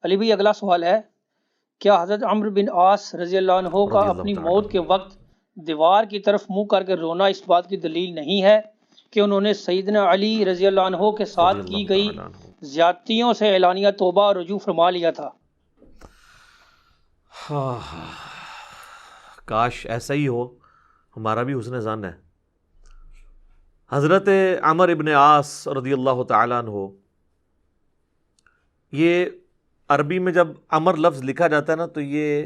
علی بھائی اگلا سوال ہے، کیا حضرت عمرو بن عاص رضی اللہ عنہ کا رضی اپنی اللہ موت کے تعالیٰ وقت دیوار کی طرف منہ کر کے رونا اس بات کی دلیل نہیں ہے کہ انہوں نے سیدنا علی رضی اللہ عنہ کے رضی ساتھ اللہ کی گئی تعالیٰ عنہ. زیادتیوں سے اعلانیہ توبہ اور رجوع فرما لیا تھا؟ کاش ایسا ہی ہو، ہمارا بھی حسن ظن ہے. حضرت عمر ابن عاص رضی اللہ تعالیٰ عنہ، یہ عربی میں جب عمر لفظ لکھا جاتا ہے نا تو یہ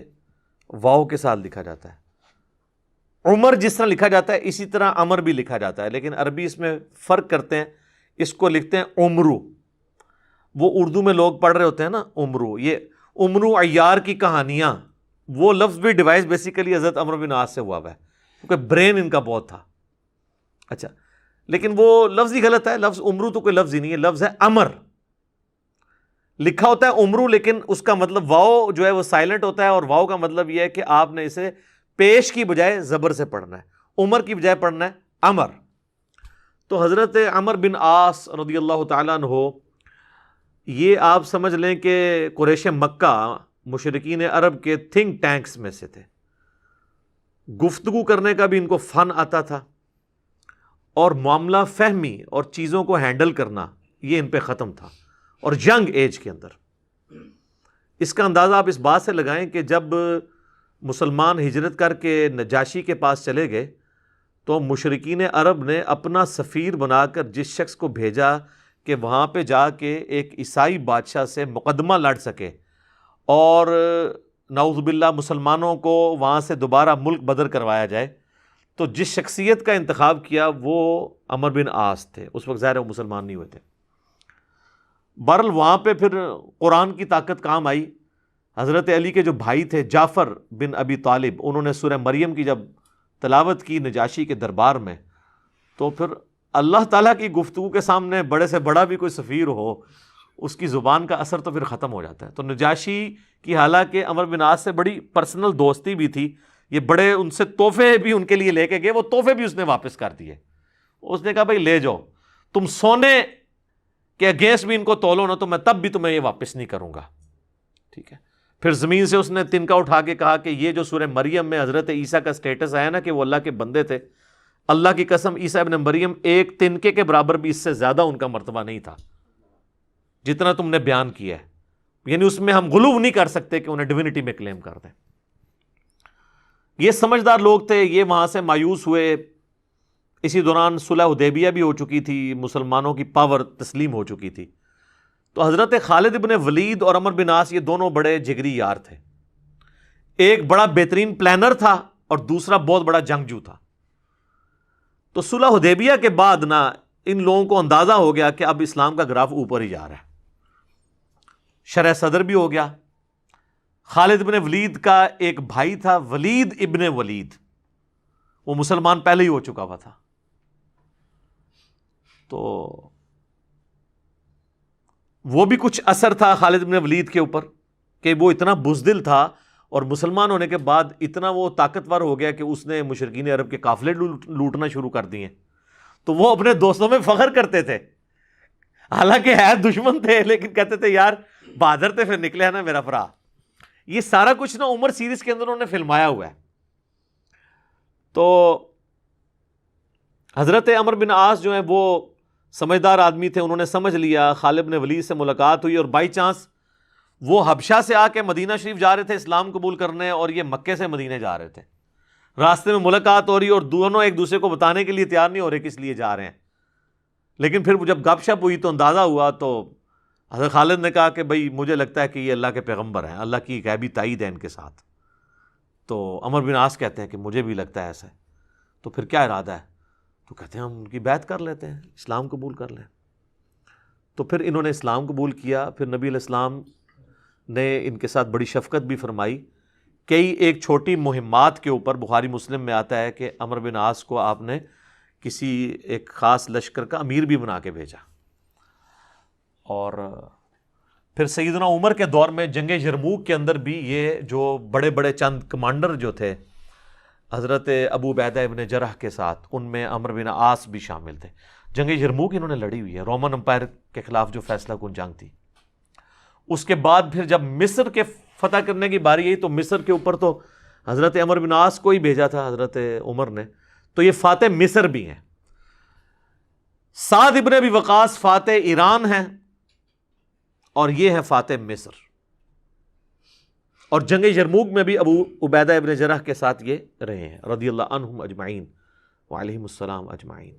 واو کے ساتھ لکھا جاتا ہے. عمر جس طرح لکھا جاتا ہے اسی طرح عمر بھی لکھا جاتا ہے، لیکن عربی اس میں فرق کرتے ہیں، اس کو لکھتے ہیں عمرو. وہ اردو میں لوگ پڑھ رہے ہوتے ہیں نا عمرو، یہ عمرو عیار کی کہانیاں، وہ لفظ بھی ڈیوائس بیسیکلی حضرت عمرو بن عاص سے ہوا ہے، کیونکہ برین ان کا بہت تھا. اچھا، لیکن وہ لفظ ہی غلط ہے. لفظ عمرو تو کوئی لفظ ہی نہیں ہے، لفظ ہے امر. لکھا ہوتا ہے عمرو لیکن اس کا مطلب واو جو ہے وہ سائلنٹ ہوتا ہے، اور واو کا مطلب یہ ہے کہ آپ نے اسے پیش کی بجائے زبر سے پڑھنا ہے، عمر کی بجائے پڑھنا ہے امر. تو حضرت عمر بن عاص رضی اللہ تعالیٰ عنہ، یہ آپ سمجھ لیں کہ قریش مکہ، مشرکین عرب کے تھنک ٹینکس میں سے تھے. گفتگو کرنے کا بھی ان کو فن آتا تھا، اور معاملہ فہمی اور چیزوں کو ہینڈل کرنا یہ ان پہ ختم تھا، اور ینگ ایج کے اندر. اس کا اندازہ آپ اس بات سے لگائیں کہ جب مسلمان ہجرت کر کے نجاشی کے پاس چلے گئے تو مشرکین عرب نے اپنا سفیر بنا کر جس شخص کو بھیجا کہ وہاں پہ جا کے ایک عیسائی بادشاہ سے مقدمہ لڑ سکے اور نعوذ باللہ مسلمانوں کو وہاں سے دوبارہ ملک بدر کروایا جائے، تو جس شخصیت کا انتخاب کیا وہ عمر بن عاص تھے. اس وقت ظاہر ہے وہ مسلمان نہیں ہوئے تھے. بہرحال وہاں پہ پھر قرآن کی طاقت کام آئی. حضرت علی کے جو بھائی تھے جعفر بن ابی طالب، انہوں نے سورہ مریم کی جب تلاوت کی نجاشی کے دربار میں، تو پھر اللہ تعالیٰ کی گفتگو کے سامنے بڑے سے بڑا بھی کوئی سفیر ہو، اس کی زبان کا اثر تو پھر ختم ہو جاتا ہے. تو نجاشی کی حالانکہ عمر بن عاص سے بڑی پرسنل دوستی بھی تھی، یہ بڑے ان سے تحفے بھی ان کے لیے لے کے گئے، وہ تحفے بھی اس نے واپس کر دیے. اس نے کہا بھائی لے جاؤ، تم سونے کے اگینسٹ بھی ان کو تولو نا تو میں تب بھی تمہیں یہ واپس نہیں کروں گا. ٹھیک ہے. پھر زمین سے اس نے تنکا اٹھا کے کہا کہ یہ جو سورہ مریم میں حضرت عیسیٰ کا سٹیٹس آیا نا کہ وہ اللہ کے بندے تھے، اللہ کی قسم عیسیٰ ابن مریم ایک تنکے کے برابر بھی اس سے زیادہ ان کا مرتبہ نہیں تھا جتنا تم نے بیان کیا ہے. یعنی اس میں ہم غلو نہیں کر سکتے کہ انہیں ڈیوینٹی میں کلیم کر دیں. یہ سمجھدار لوگ تھے. یہ وہاں سے مایوس ہوئے. اسی دوران صلح حدیبیہ بھی ہو چکی تھی، مسلمانوں کی پاور تسلیم ہو چکی تھی. تو حضرت خالد بن ولید اور عمر بن عاص یہ دونوں بڑے جگری یار تھے. ایک بڑا بہترین پلانر تھا اور دوسرا بہت بڑا جنگجو تھا. تو صلح حدیبیہ کے بعد نا ان لوگوں کو اندازہ ہو گیا کہ اب اسلام کا گراف اوپر ہی جا رہا ہے. شرح صدر بھی ہو گیا. خالد بن ولید کا ایک بھائی تھا ولید ابن ولید، وہ مسلمان پہلے ہی ہو چکا ہوا تھا. تو وہ بھی کچھ اثر تھا خالد بن ولید کے اوپر کہ وہ اتنا بزدل تھا اور مسلمان ہونے کے بعد اتنا وہ طاقتور ہو گیا کہ اس نے مشرکین عرب کے قافلے لوٹنا شروع کر دیے. تو وہ اپنے دوستوں میں فخر کرتے تھے، حالانکہ ہے دشمن تھے لیکن کہتے تھے یار بہادر تھے پھر نکلے ہے نا میرا بھرا. یہ سارا کچھ نا عمر سیریز کے اندر انہوں نے فلمایا ہوا ہے. تو حضرت عمر بن عاص جو ہیں وہ سمجھدار آدمی تھے. انہوں نے سمجھ لیا، خالد بن ولید سے ملاقات ہوئی اور بائی چانس وہ حبشہ سے آ کے مدینہ شریف جا رہے تھے اسلام قبول کرنے، اور یہ مکے سے مدینہ جا رہے تھے. راستے میں ملاقات ہو رہی اور دونوں ایک دوسرے کو بتانے کے لیے تیار نہیں ہو رہے کس لیے جا رہے ہیں. لیکن پھر جب گپ شپ ہوئی تو اندازہ ہوا، تو حضرت خالد نے کہا کہ بھائی مجھے لگتا ہے کہ یہ اللہ کے پیغمبر ہیں، اللہ کی غیبی تائید ہے ان کے ساتھ. تو عمر بن عاص کہتے ہیں کہ مجھے بھی لگتا ہے ایسا ہے. تو پھر کیا ارادہ ہے؟ تو کہتے ہیں ہم ان کی بیعت کر لیتے ہیں، اسلام قبول کر لیں. تو پھر انہوں نے اسلام قبول کیا. پھر نبی علیہ السلام نے ان کے ساتھ بڑی شفقت بھی فرمائی. کئی ایک چھوٹی مہمات کے اوپر بخاری مسلم میں آتا ہے کہ عمر بن عاص کو آپ نے کسی ایک خاص لشکر کا امیر بھی بنا کے بھیجا. اور پھر سیدنا عمر کے دور میں جنگ یرموک کے اندر بھی یہ جو بڑے بڑے چند کمانڈر جو تھے حضرت ابو عبیدہ ابن جرح کے ساتھ، ان میں عمر بن عاص بھی شامل تھے. جنگ یرموک انہوں نے لڑی ہوئی ہے، رومن امپائر کے خلاف جو فیصلہ کن جنگ تھی. اس کے بعد پھر جب مصر کے فتح کرنے کی باری آئی تو مصر کے اوپر تو حضرت عمرو بن عاص کو ہی بھیجا تھا حضرت عمر نے، تو یہ فاتح مصر بھی ہیں۔ سعد ابن ابی وقاص فاتح ایران ہیں، اور یہ ہے فاتح مصر۔ اور جنگ یرموک میں بھی ابو عبیدہ ابن جرح کے ساتھ یہ رہے ہیں رضی اللہ عنہم اجمعین وعلیہم السلام اجمعین۔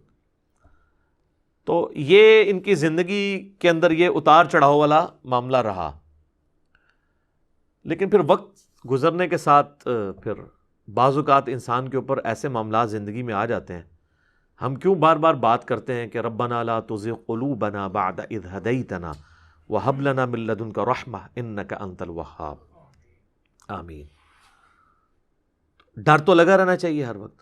تو یہ ان کی زندگی کے اندر یہ اتار چڑھاؤ والا معاملہ رہا، لیکن پھر وقت گزرنے کے ساتھ پھر بعض اوقات انسان کے اوپر ایسے معاملات زندگی میں آ جاتے ہیں، ہم کیوں بار بار بات کرتے ہیں کہ ربنا لا تزغ قلوبنا بعد اذ ہدیتنا وہب لنا من لدنک رحمہ انک انت الوہاب، آمین۔ ڈر تو لگا رہنا چاہیے ہر وقت۔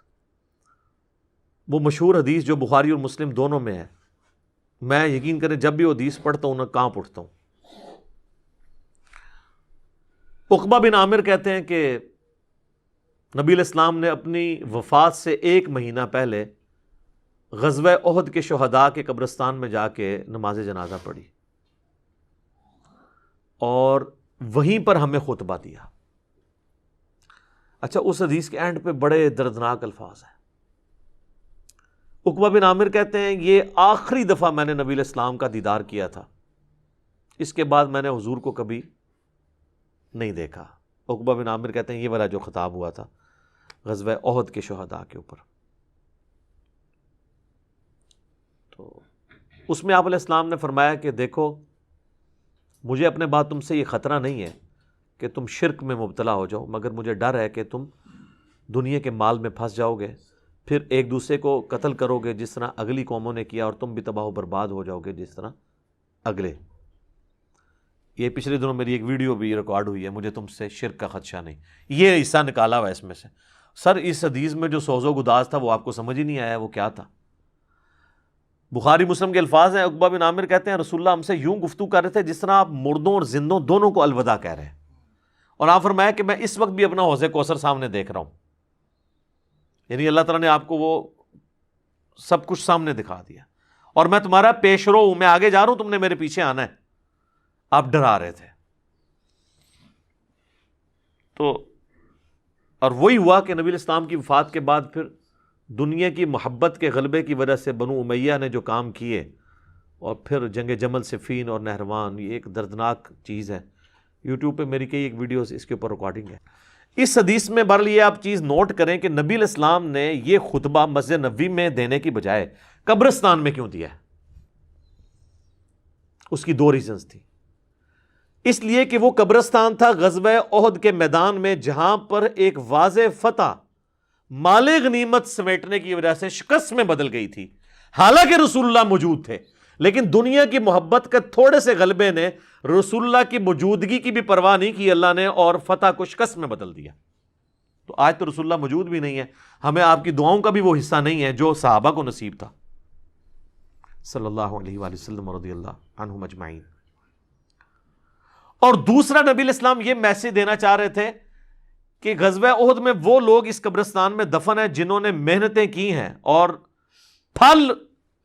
وہ مشہور حدیث جو بخاری اور مسلم دونوں میں ہے، میں یقین کریں جب بھی وہ حدیث پڑھتا ہوں نہ کانپ اٹھتا ہوں۔ عقبہ بن عامر کہتے ہیں کہ نبی علیہ السلام نے اپنی وفات سے 1 مہینہ پہلے غزوہ احد کے شہداء کے قبرستان میں جا کے نماز جنازہ پڑھی، اور وہیں پر ہمیں خطبہ دیا۔ اچھا، اس حدیث کے اینڈ پہ بڑے دردناک الفاظ ہیں۔ عقبہ بن عامر کہتے ہیں یہ آخری دفعہ میں نے نبی علیہ السلام کا دیدار کیا تھا، اس کے بعد میں نے حضور کو کبھی نہیں دیکھا۔ عقبہ بن عامر کہتے ہیں یہ والا جو خطاب ہوا تھا غزوہ احد کے شہداء کے اوپر، تو اس میں آپ علیہ السلام نے فرمایا کہ دیکھو مجھے اپنے بعد تم سے یہ خطرہ نہیں ہے کہ تم شرک میں مبتلا ہو جاؤ، مگر مجھے ڈر ہے کہ تم دنیا کے مال میں پھنس جاؤ گے، پھر ایک دوسرے کو قتل کرو گے جس طرح اگلی قوموں نے کیا، اور تم بھی تباہ و برباد ہو جاؤ گے جس طرح اگلے۔ یہ پچھلے دنوں میری ایک ویڈیو بھی ریکارڈ ہوئی ہے، مجھے تم سے شرک کا خدشہ نہیں، یہ حصہ نکالا ہوا ہے اس میں سے۔ سر اس حدیث میں جو سوز و گداز تھا وہ آپ کو سمجھ ہی نہیں آیا وہ کیا تھا۔ بخاری مسلم کے الفاظ ہیں، عقبہ بن عامر کہتے ہیں رسول اللہ ہم سے یوں گفتگو کر رہے تھے جس طرح آپ مردوں اور زندوں دونوں کو الوداع کہہ رہے ہیں، اور آپ فرمایا کہ میں اس وقت بھی اپنا حوض کوثر سامنے دیکھ رہا ہوں، یعنی اللہ تعالیٰ نے آپ کو وہ سب کچھ سامنے دکھا دیا، اور میں تمہارا پیش رو ہوں، میں آگے جا رہا ہوں، تم نے میرے پیچھے آنا ہے۔ آپ ڈرا رہے تھے، تو اور وہی ہوا کہ نبی علیہ السلام کی وفات کے بعد پھر دنیا کی محبت کے غلبے کی وجہ سے بنو امیہ نے جو کام کیے، اور پھر جنگ جمل صفین اور نہروان، یہ ایک دردناک چیز ہے۔ یوٹیوب پہ میری کئی ایک ویڈیوز اس کے اوپر ریکارڈنگ ہے۔ اس حدیث میں بہرحال یہ آپ چیز نوٹ کریں کہ نبی علیہ السلام نے یہ خطبہ مسجد نبوی میں دینے کی بجائے قبرستان میں کیوں دیا ہے؟ اس کی 2 ریزنز تھی۔ اس لیے کہ وہ قبرستان تھا غزوہ احد کے میدان میں، جہاں پر ایک واضح فتح مال غنیمت سمیٹنے کی وجہ سے شکست میں بدل گئی تھی، حالانکہ رسول اللہ موجود تھے، لیکن دنیا کی محبت کے تھوڑے سے غلبے نے رسول اللہ کی موجودگی کی بھی پرواہ نہیں کی اللہ نے، اور فتح کو شکست میں بدل دیا۔ تو آج تو رسول اللہ موجود بھی نہیں ہے، ہمیں آپ کی دعاؤں کا بھی وہ حصہ نہیں ہے جو صحابہ کو نصیب تھا صلی اللہ علیہ وآلہ وسلم رضی اللہ عنہم اجمعین۔ اور دوسرا نبی علیہ السلام یہ میسج دینا چاہ رہے تھے کہ غزوہ احد میں وہ لوگ اس قبرستان میں دفن ہیں جنہوں نے محنتیں کی ہیں، اور پھل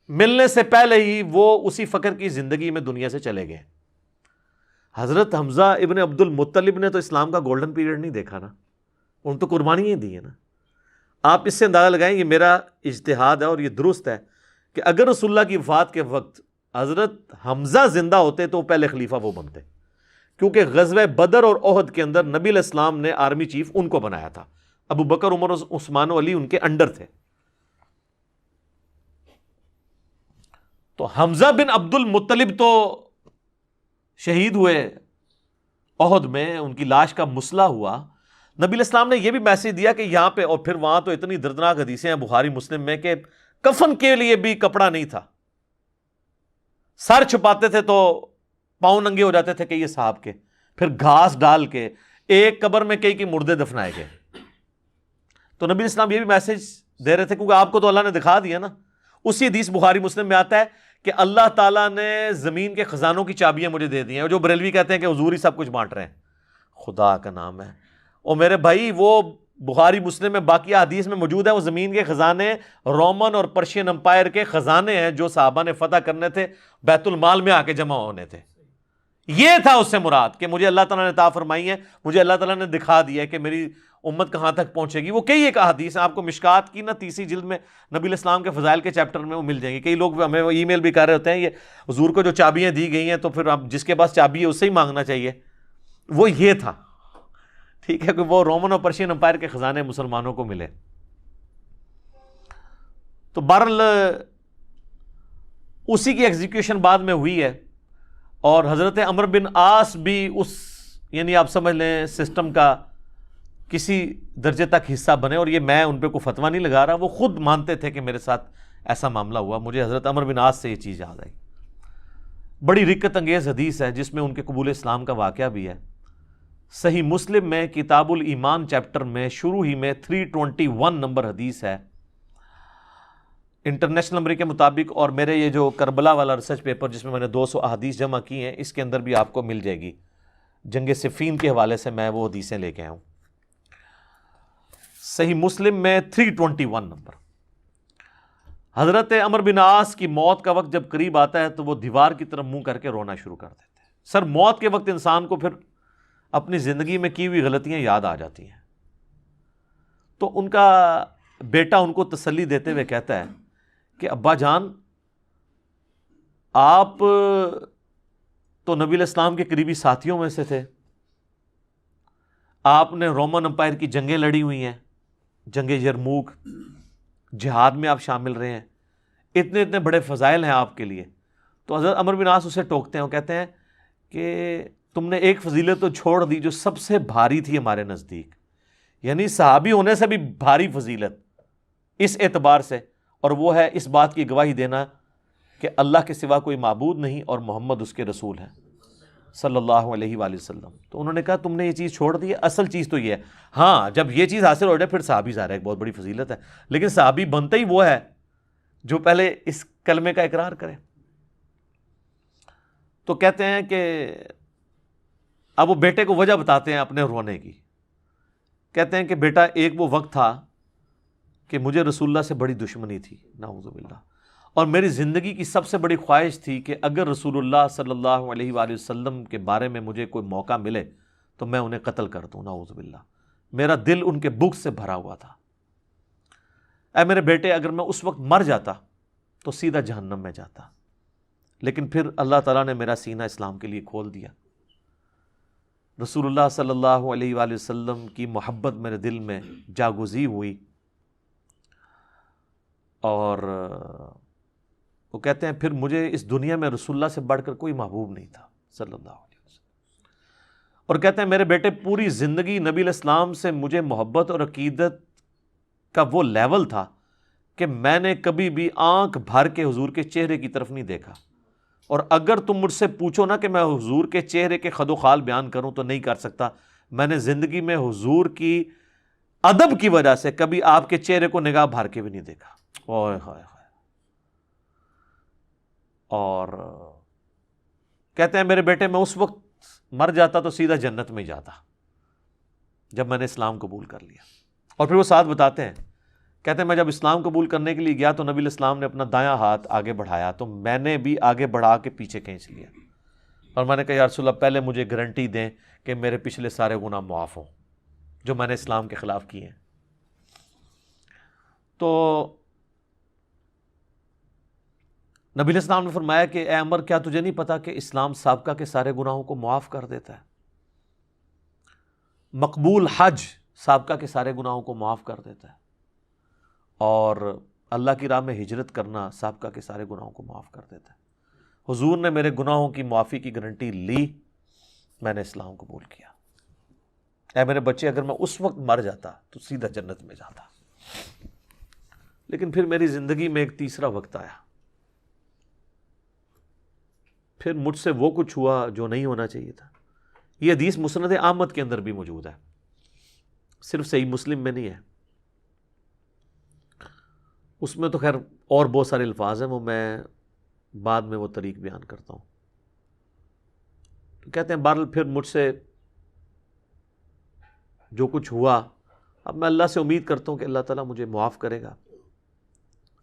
ملنے سے پہلے ہی وہ اسی فقر کی زندگی میں دنیا سے چلے گئے۔ حضرت حمزہ ابن عبد المطلب نے تو اسلام کا گولڈن پیریڈ نہیں دیکھا نا، ان تو قربانیاں دی ہیں نا۔ آپ اس سے اندازہ لگائیں، یہ میرا اجتہاد ہے اور یہ درست ہے کہ اگر رسول اللہ کی وفات کے وقت حضرت حمزہ زندہ ہوتے تو پہلے خلیفہ وہ بنتے، کیونکہ غزوہ بدر اور احد کے اندر نبی علیہ السلام نے آرمی چیف ان کو بنایا تھا، ابو بکر عمر عثمان و علی ان کے انڈر تھے۔ تو حمزہ بن عبد المطلب تو شہید ہوئے احد میں، ان کی لاش کا مسئلہ ہوا۔ نبی علیہ السلام نے یہ بھی میسج دیا کہ یہاں پہ، اور پھر وہاں تو اتنی دردناک حدیثیں ہیں بخاری مسلم میں کہ کفن کے لیے بھی کپڑا نہیں تھا، سر چھپاتے تھے تو پاؤں ننگے ہو جاتے تھے کہ یہ صاحب کے، پھر گھاس ڈال کے ایک قبر میں کئی مردے دفنائے گئے۔ تو نبی علیہ السلام یہ بھی میسج دے رہے تھے، کیونکہ آپ کو تو اللہ نے دکھا دیا نا۔ اسی حدیث بخاری مسلم میں آتا ہے کہ اللہ تعالیٰ نے زمین کے خزانوں کی چابیاں مجھے دے دی ہیں، اور جو بریلوی کہتے ہیں کہ حضور ہی سب کچھ بانٹ رہے ہیں، خدا کا نام ہے۔ اور میرے بھائی وہ بخاری مسلم میں باقی حدیث میں موجود ہے، وہ زمین کے خزانے رومن اور پرشین امپائر کے خزانے ہیں جو صحابہ نے فتح کرنے تھے، بیت المال میں آ کے جمع ہونے تھے۔ یہ تھا اس سے مراد کہ مجھے اللہ تعالیٰ نے عطا فرمائی ہے، مجھے اللہ تعالیٰ نے دکھا دیا ہے کہ میری امت کہاں تک پہنچے گی۔ وہ کئی ایک احادیث ہیں، آپ کو مشکات کی نا 30 جلد میں نبی علیہ السلام کے فضائل کے چیپٹر میں وہ مل جائیں گی۔ کئی لوگ ہمیں ای میل بھی کر رہے ہوتے ہیں یہ حضور کو جو چابیاں دی گئی ہیں تو پھر آپ جس کے پاس چابی ہے اس سے ہی مانگنا چاہیے، وہ یہ تھا، ٹھیک ہے، کہ وہ رومن اور پرشین امپائر کے خزانے مسلمانوں کو ملے۔ تو بہرحال اسی کی ایگزیکیوشن بعد میں ہوئی ہے، اور حضرت عمرو بن عاص بھی اس، یعنی آپ سمجھ لیں سسٹم کا کسی درجے تک حصہ بنے، اور یہ میں ان پہ کوئی فتویٰ نہیں لگا رہا، وہ خود مانتے تھے کہ میرے ساتھ ایسا معاملہ ہوا۔ مجھے حضرت عمرو بن عاص سے یہ چیز یاد آئی، بڑی رکت انگیز حدیث ہے جس میں ان کے قبول اسلام کا واقعہ بھی ہے۔ صحیح مسلم میں کتاب الایمان چیپٹر میں شروع ہی میں 321 نمبر حدیث ہے، انٹرنیشنل نمبر کے مطابق، اور میرے یہ جو کربلا والا ریسرچ پیپر جس میں میں نے 200 احادیث جمع کی ہیں اس کے اندر بھی آپ کو مل جائے گی، جنگ صفین کے حوالے سے میں وہ حدیثیں لے کے آیا ہوں۔ صحیح مسلم میں 321 نمبر، حضرت عمرو بن عاص کی موت کا وقت جب قریب آتا ہے تو وہ دیوار کی طرف منہ کر کے رونا شروع کر دیتے ہیں۔ سر موت کے وقت انسان کو پھر اپنی زندگی میں کی ہوئی غلطیاں یاد آ جاتی ہیں، تو ان کا بیٹا ان کو تسلی دیتے ہوئے کہتا ہے کہ ابا جان، آپ تو نبی علیہ السلام کے قریبی ساتھیوں میں سے تھے، آپ نے رومن امپائر کی جنگیں لڑی ہوئی ہیں، جنگ یرموک، جہاد میں آپ شامل رہے ہیں، اتنے اتنے بڑے فضائل ہیں آپ کے لیے۔ تو حضرت عمرو بن عاص اسے ٹوکتے ہیں، وہ کہتے ہیں کہ تم نے ایک فضیلت تو چھوڑ دی جو سب سے بھاری تھی ہمارے نزدیک، یعنی صحابی ہونے سے بھی بھاری فضیلت اس اعتبار سے، اور وہ ہے اس بات کی گواہی دینا کہ اللہ کے سوا کوئی معبود نہیں اور محمد اس کے رسول ہیں صلی اللہ علیہ وآلہ وسلم۔ تو انہوں نے کہا تم نے یہ چیز چھوڑ دی ہے، اصل چیز تو یہ ہے، ہاں جب یہ چیز حاصل ہو جائے پھر صحابی ظاہر ہے ایک بہت بڑی فضیلت ہے، لیکن صحابی بنتا ہی وہ ہے جو پہلے اس کلمے کا اقرار کرے۔ تو کہتے ہیں کہ اب وہ بیٹے کو وجہ بتاتے ہیں اپنے رونے کی، کہتے ہیں کہ بیٹا ایک وہ وقت تھا کہ مجھے رسول اللہ سے بڑی دشمنی تھی، نعوذ باللہ، اور میری زندگی کی سب سے بڑی خواہش تھی کہ اگر رسول اللہ صلی اللہ علیہ وآلہ وسلم کے بارے میں مجھے کوئی موقع ملے تو میں انہیں قتل کر دوں، نعوذ باللہ، میرا دل ان کے بغض سے بھرا ہوا تھا۔ اے میرے بیٹے، اگر میں اس وقت مر جاتا تو سیدھا جہنم میں جاتا، لیکن پھر اللہ تعالیٰ نے میرا سینہ اسلام کے لیے کھول دیا، رسول اللہ صلی اللہ علیہ وآلہ وسلم کی محبت میرے دل میں جاگزی ہوئی، اور وہ کہتے ہیں پھر مجھے اس دنیا میں رسول اللہ سے بڑھ کر کوئی محبوب نہیں تھا صلی اللہ علیہ وسلم۔ اور کہتے ہیں میرے بیٹے پوری زندگی نبی علیہ السلام سے مجھے محبت اور عقیدت کا وہ لیول تھا کہ میں نے کبھی بھی آنکھ بھر کے حضور کے چہرے کی طرف نہیں دیکھا، اور اگر تم مجھ سے پوچھو نا کہ میں حضور کے چہرے کے خد و خال بیان کروں تو نہیں کر سکتا۔ میں نے زندگی میں حضور کی ادب کی وجہ سے کبھی آپ کے چہرے کو نگاہ بھر کے بھی نہیں دیکھا۔ اوئے ہائے ہائے۔ اور کہتے ہیں میرے بیٹے میں اس وقت مر جاتا تو سیدھا جنت میں جاتا جب میں نے اسلام قبول کر لیا۔ اور پھر وہ ساتھ بتاتے ہیں، کہتے ہیں میں جب اسلام قبول کرنے کے لیے گیا تو نبی علیہ السلام نے اپنا دایاں ہاتھ آگے بڑھایا تو میں نے بھی آگے بڑھا کے پیچھے کھینچ لیا، اور میں نے کہا یا رسول اللہ پہلے مجھے گارنٹی دیں کہ میرے پچھلے سارے گناہ معاف ہوں جو میں نے اسلام کے خلاف کیے ہیں۔ تو نبی علیہ السلام نے فرمایا کہ اے عمر، کیا تجھے نہیں پتا کہ اسلام سابقہ کے سارے گناہوں کو معاف کر دیتا ہے؟ مقبول حج سابقہ کے سارے گناہوں کو معاف کر دیتا ہے، اور اللہ کی راہ میں ہجرت کرنا سابقہ کے سارے گناہوں کو معاف کر دیتا ہے۔ حضور نے میرے گناہوں کی معافی کی گارنٹی لی، میں نے اسلام قبول کیا۔ اے میرے بچے، اگر میں اس وقت مر جاتا تو سیدھا جنت میں جاتا، لیکن پھر میری زندگی میں ایک تیسرا وقت آیا، پھر مجھ سے وہ کچھ ہوا جو نہیں ہونا چاہیے تھا۔ یہ حدیث مسند احمد کے اندر بھی موجود ہے، صرف صحیح مسلم میں نہیں ہے، اس میں تو خیر اور بہت سارے الفاظ ہیں، وہ میں بعد میں وہ طریق بیان کرتا ہوں۔ تو کہتے ہیں بہرحال پھر مجھ سے جو کچھ ہوا، اب میں اللہ سے امید کرتا ہوں کہ اللہ تعالیٰ مجھے معاف کرے گا،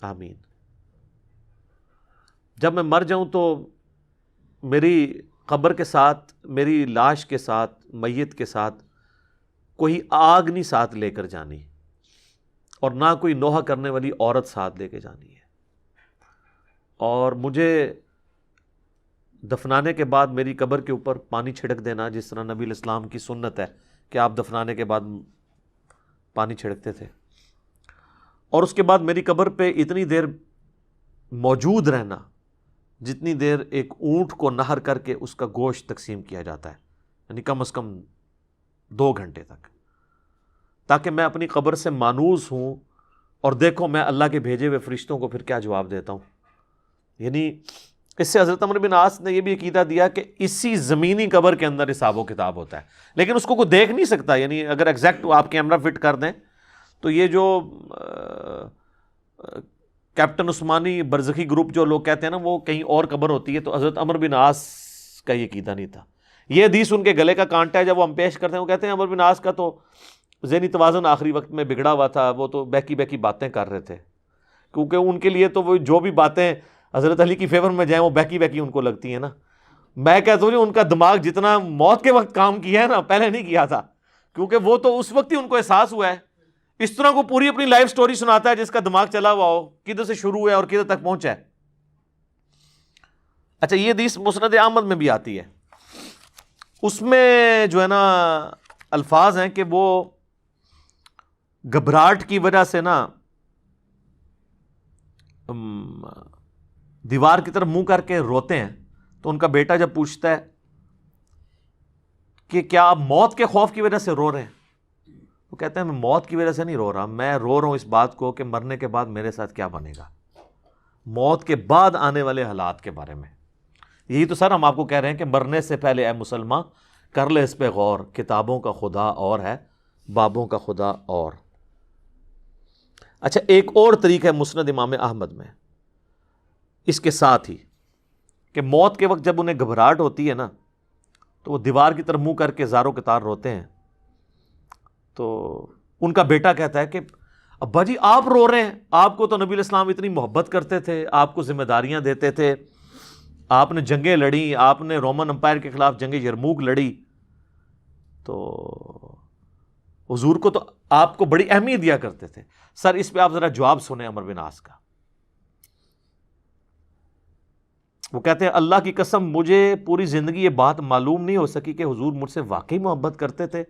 آمین۔ جب میں مر جاؤں تو میری قبر کے ساتھ، میری لاش کے ساتھ، میت کے ساتھ کوئی آگ نہیں ساتھ لے کر جانی، اور نہ کوئی نوحہ کرنے والی عورت ساتھ لے کے جانی ہے، اور مجھے دفنانے کے بعد میری قبر کے اوپر پانی چھڑک دینا، جس طرح نبی الاسلام کی سنت ہے کہ آپ دفنانے کے بعد پانی چھڑکتے تھے، اور اس کے بعد میری قبر پہ اتنی دیر موجود رہنا جتنی دیر ایک اونٹ کو نہر کر کے اس کا گوشت تقسیم کیا جاتا ہے، یعنی کم از کم 2 گھنٹے تک، تاکہ میں اپنی قبر سے مانوس ہوں اور دیکھو میں اللہ کے بھیجے ہوئے فرشتوں کو پھر کیا جواب دیتا ہوں۔ یعنی اس سے حضرت عمرو بن عاص نے یہ بھی عقیدہ دیا کہ اسی زمینی قبر کے اندر حساب و کتاب ہوتا ہے، لیکن اس کو کوئی دیکھ نہیں سکتا، یعنی اگر ایگزیکٹ آپ کیمرہ فٹ کر دیں تو یہ جو کیپٹن عثمانی برزخی گروپ جو لوگ کہتے ہیں نا وہ کہیں اور قبر ہوتی ہے، تو حضرت عمرو بن عاص کا یہ عقیدہ نہیں تھا۔ یہ حدیث ان کے گلے کا کانٹا ہے، جب وہ ہم پیش کرتے ہیں وہ کہتے ہیں عمرو بن عاص کا تو ذہنی توازن آخری وقت میں بگڑا ہوا تھا، وہ تو بہکی باتیں کر رہے تھے، کیونکہ ان کے لیے تو وہ جو بھی باتیں حضرت علی کی فیور میں جائیں وہ بہکی ان کو لگتی ہیں نا۔ میں کہتا ہوں ان کا دماغ جتنا موت کے وقت کام کیا ہے نا پہلے نہیں کیا تھا، کیونکہ وہ تو اس وقت ہی ان کو احساس ہوا ہے۔ اس طرح کو پوری اپنی لائف سٹوری سناتا ہے جس کا دماغ چلا ہوا ہو، کدھر سے شروع ہے اور کدھر تک پہنچا ہے۔ اچھا، یہ حدیث مسند احمد میں بھی آتی ہے، اس میں جو ہے نا الفاظ ہیں کہ وہ گھبراہٹ کی وجہ سے نا دیوار کی طرف منہ کر کے روتے ہیں، تو ان کا بیٹا جب پوچھتا ہے کہ کیا آپ موت کے خوف کی وجہ سے رو رہے ہیں، وہ کہتے ہیں میں موت کی وجہ سے نہیں رو رہا، میں رو رہا ہوں اس بات کو کہ مرنے کے بعد میرے ساتھ کیا بنے گا، موت کے بعد آنے والے حالات کے بارے میں۔ یہی تو سر ہم آپ کو کہہ رہے ہیں کہ مرنے سے پہلے اے مسلمان کر لے اس پہ غور، کتابوں کا خدا اور ہے، بابوں کا خدا اور۔ اچھا، ایک اور طریقہ ہے مسند امام احمد میں اس کے ساتھ ہی کہ موت کے وقت جب انہیں گھبراہٹ ہوتی ہے نا تو وہ دیوار کی طرف منہ کر کے زاروں قطار روتے ہیں، تو ان کا بیٹا کہتا ہے کہ ابا جی آپ رو رہے ہیں، آپ کو تو نبی الاسلام اتنی محبت کرتے تھے، آپ کو ذمہ داریاں دیتے تھے، آپ نے جنگیں لڑیں، آپ نے رومن امپائر کے خلاف جنگ یرموک لڑی، تو حضور کو تو آپ کو بڑی اہمیت دیا کرتے تھے۔ سر اس پہ آپ ذرا جواب سنیں عمرو بن عاص کا۔ وہ کہتے ہیں اللہ کی قسم مجھے پوری زندگی یہ بات معلوم نہیں ہو سکی کہ حضور مجھ سے واقعی محبت کرتے تھے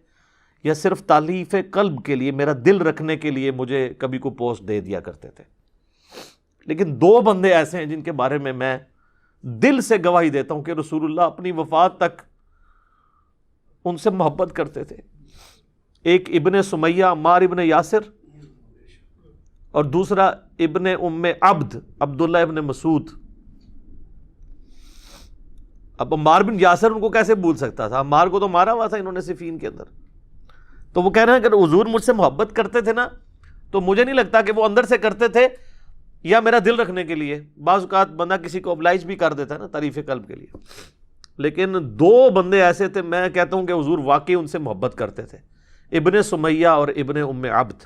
یا صرف تالیف قلب کے لیے، میرا دل رکھنے کے لیے مجھے کبھی کو پوسٹ دے دیا کرتے تھے۔ لیکن 2 بندے ایسے ہیں جن کے بارے میں دل سے گواہی دیتا ہوں کہ رسول اللہ اپنی وفات تک ان سے محبت کرتے تھے، ایک ابن سمیہ عمار ابن یاسر، اور دوسرا ابن ام عبد عبداللہ ابن مسعود۔ اب عمار بن یاسر ان کو کیسے بھول سکتا تھا، عمار کو تو مارا ہوا تھا انہوں نے صفین کے اندر۔ تو وہ کہہ رہے ہیں کہ حضور مجھ سے محبت کرتے تھے نا، تو مجھے نہیں لگتا کہ وہ اندر سے کرتے تھے یا میرا دل رکھنے کے لیے، بعض اوقات بندہ کسی کو oblige بھی کر دیتا ہے نا تعریف قلب کے لیے، لیکن 2 بندے ایسے تھے میں کہتا ہوں کہ حضور واقعی ان سے محبت کرتے تھے، ابن سمیہ اور ابن ام عبد۔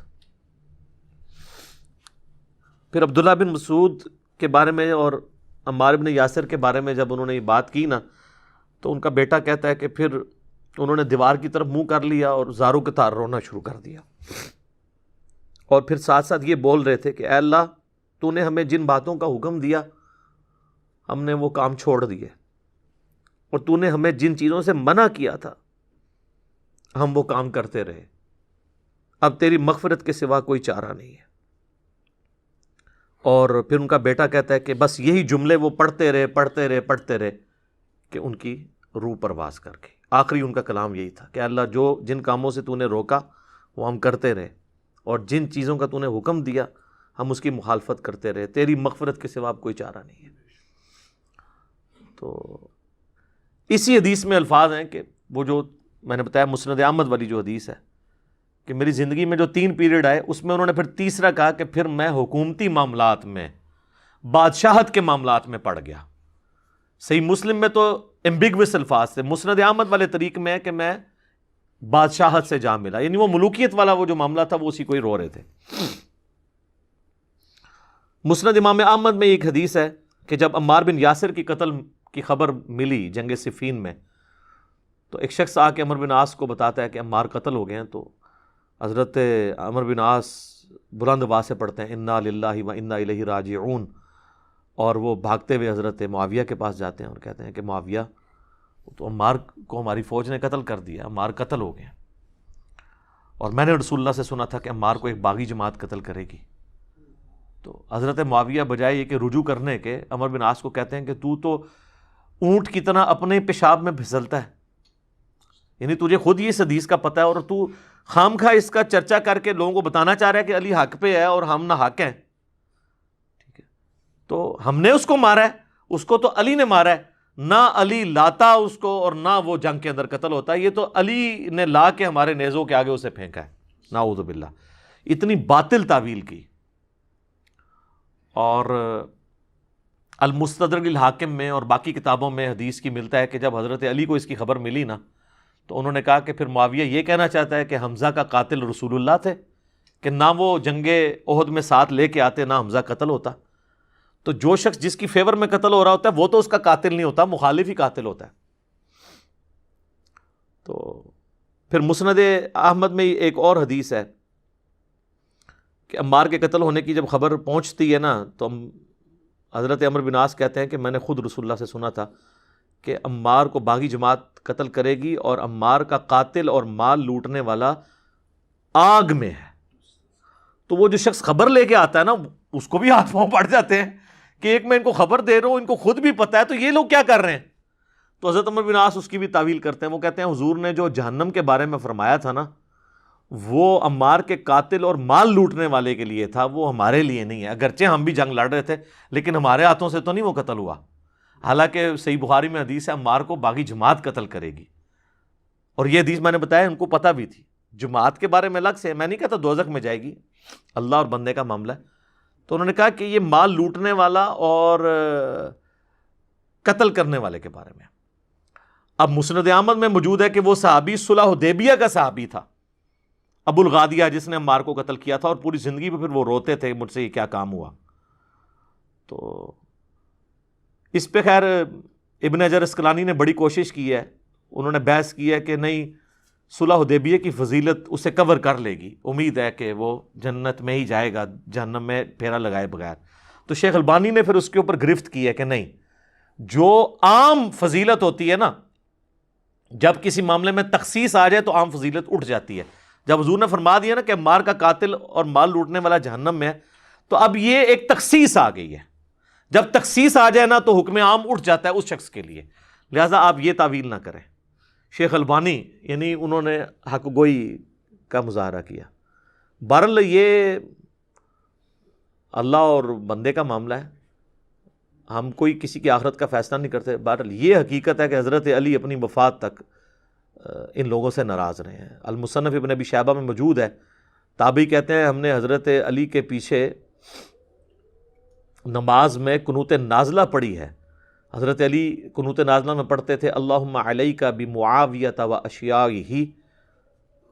پھر عبداللہ بن مسعود کے بارے میں اور عمار بن یاسر کے بارے میں جب انہوں نے یہ بات کی نا تو ان کا بیٹا کہتا ہے کہ پھر انہوں نے دیوار کی طرف منہ کر لیا اور زاروں کے تار رونا شروع کر دیا، اور پھر ساتھ ساتھ یہ بول رہے تھے کہ اے اللہ تو نے ہمیں جن باتوں کا حکم دیا ہم نے وہ کام چھوڑ دیے، اور تو نے ہمیں جن چیزوں سے منع کیا تھا ہم وہ کام کرتے رہے، اب تیری مغفرت کے سوا کوئی چارہ نہیں ہے۔ اور پھر ان کا بیٹا کہتا ہے کہ بس یہی جملے وہ پڑھتے رہے کہ ان کی روح پرواز کر گئی۔ آخری ان کا کلام یہی تھا کہ اللہ جو جن کاموں سے تو نے روکا وہ ہم کرتے رہے، اور جن چیزوں کا تو نے حکم دیا ہم اس کی مخالفت کرتے رہے، تیری مغفرت کے سوا اب کوئی چارہ نہیں ہے۔ تو اسی حدیث میں الفاظ ہیں کہ وہ جو میں نے بتایا مسند احمد والی جو حدیث ہے کہ میری زندگی میں جو 3 پیریڈ آئے اس میں انہوں نے پھر تیسرا کہا کہ پھر میں حکومتی معاملات میں، بادشاہت کے معاملات میں پڑ گیا۔ صحیح مسلم میں تو ایمبیگوس الفاظ سے، مسند احمد والے طریق میں ہے کہ میں بادشاہت سے جا ملا، یعنی وہ ملوکیت والا وہ جو معاملہ تھا وہ اسی کو ہی رو رہے تھے۔ مسند امام احمد میں ایک حدیث ہے کہ جب عمار بن یاسر کی قتل کی خبر ملی جنگ صفین میں، تو ایک شخص آ کے عمر بن عاص کو بتاتا ہے کہ عمار قتل ہو گئے ہیں، تو حضرت عمر بن عاص بلند آواز سے پڑھتے ہیں انا للہ و انا الیہ راجعون، اور وہ بھاگتے ہوئے حضرت معاویہ کے پاس جاتے ہیں اور کہتے ہیں کہ معاویہ، تو عمار کو ہماری فوج نے قتل کر دیا، عمار قتل ہو گئے ہیں، اور میں نے رسول اللہ سے سنا تھا کہ عمار کو ایک باغی جماعت قتل کرے گی۔ تو حضرت معاویہ بجائے یہ کہ رجوع کرنے کے، عمر بن عاص کو کہتے ہیں کہ تو اونٹ کی طرح اپنے پیشاب میں پھسلتا ہے، یعنی تجھے خود یہ اس حدیث کا پتہ ہے اور تو خام خواہ اس کا چرچا کر کے لوگوں کو بتانا چاہ رہا ہے کہ علی حق پہ ہے اور ہم نہ حق ہیں، ٹھیک ہے؟ تو ہم نے اس کو مارا ہے، اس کو تو علی نے مارا ہے، نہ علی لاتا اس کو اور نہ وہ جنگ کے اندر قتل ہوتا ہے، یہ تو علی نے لا کے ہمارے نیزوں کے آگے اسے پھینکا ہے، نعوذ باللہ۔ اتنی باطل تعویل کی۔ اور المستدرک الحاکم میں اور باقی کتابوں میں حدیث کی ملتا ہے کہ جب حضرت علی کو اس کی خبر ملی نا، تو انہوں نے کہا کہ پھر معاویہ یہ کہنا چاہتا ہے کہ حمزہ کا قاتل رسول اللہ تھے، کہ نہ وہ جنگ احد میں ساتھ لے کے آتے، نہ حمزہ قتل ہوتا۔ تو جو شخص جس کی فیور میں قتل ہو رہا ہوتا ہے وہ تو اس کا قاتل نہیں ہوتا، مخالف ہی قاتل ہوتا ہے۔ تو پھر مسند احمد میں ایک اور حدیث ہے کہ عمار کے قتل ہونے کی جب خبر پہنچتی ہے نا، تو حضرت عمر بن عاص کہتے ہیں کہ میں نے خود رسول اللہ سے سنا تھا کہ عمار کو باغی جماعت قتل کرے گی، اور عمار کا قاتل اور مال لوٹنے والا آگ میں ہے۔ تو وہ جو شخص خبر لے کے آتا ہے نا، اس کو بھی ہاتھ پاؤں پڑ جاتے ہیں کہ ایک میں ان کو خبر دے رہا ہوں، ان کو خود بھی پتہ ہے، تو یہ لوگ کیا کر رہے ہیں؟ تو حضرت عمر بن عاص اس کی بھی تعویل کرتے ہیں، وہ کہتے ہیں حضور نے جو جہنم کے بارے میں فرمایا تھا نا، وہ عمار کے قاتل اور مال لوٹنے والے کے لیے تھا، وہ ہمارے لیے نہیں ہے۔ اگرچہ ہم بھی جنگ لڑ رہے تھے لیکن ہمارے ہاتھوں سے تو نہیں وہ قتل ہوا، حالانکہ صحیح بخاری میں حدیث ہے عمار کو باغی جماعت قتل کرے گی، اور یہ حدیث میں نے بتایا ان کو پتہ بھی تھی۔ جماعت کے بارے میں الگ سے میں نہیں کہتا دوزخ میں جائے گی، اللہ اور بندے کا معاملہ ہے۔ تو انہوں نے کہا کہ یہ مال لوٹنے والا اور قتل کرنے والے کے بارے میں۔ اب مسند احمد میں موجود ہے کہ وہ صحابی صلح حدیبیہ کا صحابی تھا، ابو الغادیہ، جس نے عمار کو قتل کیا تھا، اور پوری زندگی پہ پھر وہ روتے تھے مجھ سے یہ کیا کام ہوا۔ تو اس پہ خیر ابن حجر اسقلانی نے بڑی کوشش کی ہے، انہوں نے بحث کی ہے کہ نہیں، صلح حدیبیہ کی فضیلت اسے کور کر لے گی، امید ہے کہ وہ جنت میں ہی جائے گا، جہنم میں پھیرا لگائے بغیر۔ تو شیخ البانی نے پھر اس کے اوپر گرفت کی ہے کہ نہیں، جو عام فضیلت ہوتی ہے نا، جب کسی معاملے میں تخصیص آ جائے تو عام فضیلت اٹھ جاتی ہے۔ جب حضور نے فرما دیا نا کہ عمار کا قاتل اور مال لوٹنے والا جہنم میں ہے، تو اب یہ ایک تخصیص آ گئی ہے، جب تخصیص آ جائے نا تو حکم عام اٹھ جاتا ہے اس شخص کے لیے، لہٰذا آپ یہ تعویل نہ کریں۔ شیخ البانی یعنی انہوں نے حق گوئی کا مظاہرہ کیا۔ بہرحال یہ اللہ اور بندے کا معاملہ ہے، ہم کوئی کسی کی آخرت کا فیصلہ نہیں کرتے۔ بہرحال یہ حقیقت ہے کہ حضرت علی اپنی وفات تک ان لوگوں سے ناراض رہے ہیں۔ المصنف ابن ابی شیبہ میں موجود ہے، تابعی کہتے ہیں ہم نے حضرت علی کے پیچھے نماز میں قنوت نازلہ پڑھی ہے۔ حضرت علی قنوت نازلہ میں پڑھتے تھے اللہم علیک بمعاویۃ و اشیائہ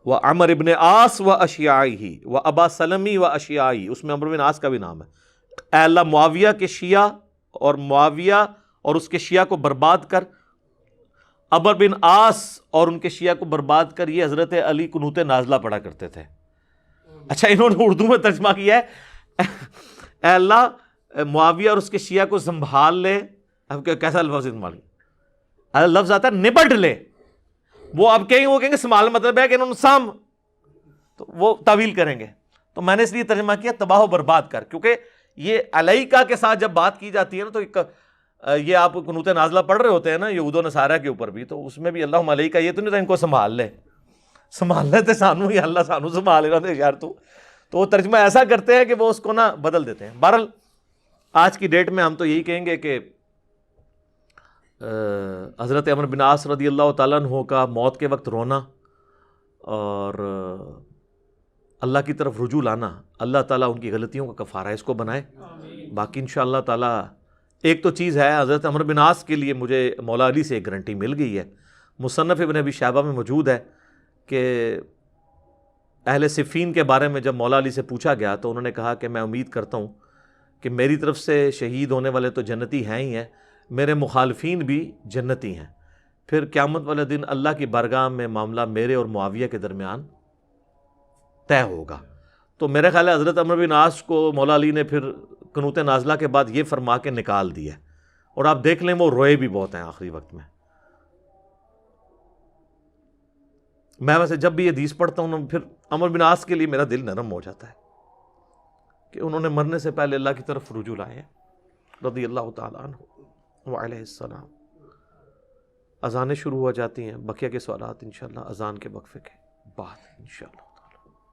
و عمر ابن عاص و اشیائہ و ابا سلمی و اشیائہ، اس میں عمر بن عاص کا بھی نام ہے۔ اے اللہ معاویہ کے شیعہ اور معاویہ اور اس کے شیعہ کو برباد کر، عمر بن عاص اور ان کے شیعہ کو برباد کر۔ یہ حضرت علی قنوت نازلہ پڑھا کرتے تھے۔ اچھا انہوں نے اردو میں ترجمہ کیا ہے اے اللہ معاویہ اور اس کے شیعہ کو سنبھال لے۔ اب کیسا لفظ استعمال کیا؟ لفظ آتا ہے نپٹ لے، وہ اب وہ کہیں گے سنبھال مطلب ہے کہ انہوں نے سام، تو وہ تعویل کریں گے۔ تو میں نے اس لیے ترجمہ کیا تباہ و برباد کر، کیونکہ یہ علیکہ کے ساتھ جب بات کی جاتی ہے نا، تو یہ آپ قنوت نازلہ پڑھ رہے ہوتے ہیں نا یہود و نصارہ کے اوپر بھی، تو اس میں بھی اللہم علیکہ یہ تو نہیں تھا ان کو سنبھال لے، سنبھال لیتے سانو ہی اللہ سانو سنبھال رہا تھا یار تو وہ ترجمہ ایسا کرتے ہیں کہ وہ اس کو نا بدل دیتے ہیں۔ بہرحال آج کی ڈیٹ میں ہم تو یہی کہیں گے کہ حضرت عمر بن عاص رضی اللہ تعالیٰ عنہ کا موت کے وقت رونا اور اللہ کی طرف رجوع لانا، اللہ تعالیٰ ان کی غلطیوں کا کفارہ اس کو بنائے۔ باقی انشاءاللہ تعالیٰ ایک تو چیز ہے، حضرت عمر بن عاص کے لیے مجھے مولا علی سے ایک گارنٹی مل گئی ہے، مصنف ابن ابی شیبہ میں موجود ہے کہ اہل صفین کے بارے میں جب مولا علی سے پوچھا گیا تو انہوں نے کہا کہ میں امید کرتا ہوں کہ میری طرف سے شہید ہونے والے تو جنتی ہیں ہی ہیں، میرے مخالفین بھی جنتی ہیں. پھر قیامت والے دن اللہ کی بارگاہ میں معاملہ میرے اور معاویہ کے درمیان طے ہوگا. تو میرے خیال ہے حضرت عمرو بن عاص کو مولا علی نے پھر قنوت نازلہ کے بعد یہ فرما کے نکال دیا, اور آپ دیکھ لیں وہ روئے بھی بہت ہیں آخری وقت میں. میں ویسے جب بھی یہ حدیث پڑھتا ہوں پھر عمرو بن عاص کے لیے میرا دل نرم ہو جاتا ہے کہ انہوں نے مرنے سے پہلے اللہ کی طرف رجوع لائے ہیں رضی اللہ تعالیٰ عنہ وعلیہ السلام. اذانیں شروع ہو جاتی ہیں, بقیہ کے سوالات انشاءاللہ اذان کے وقفے کے بعد انشاءاللہ.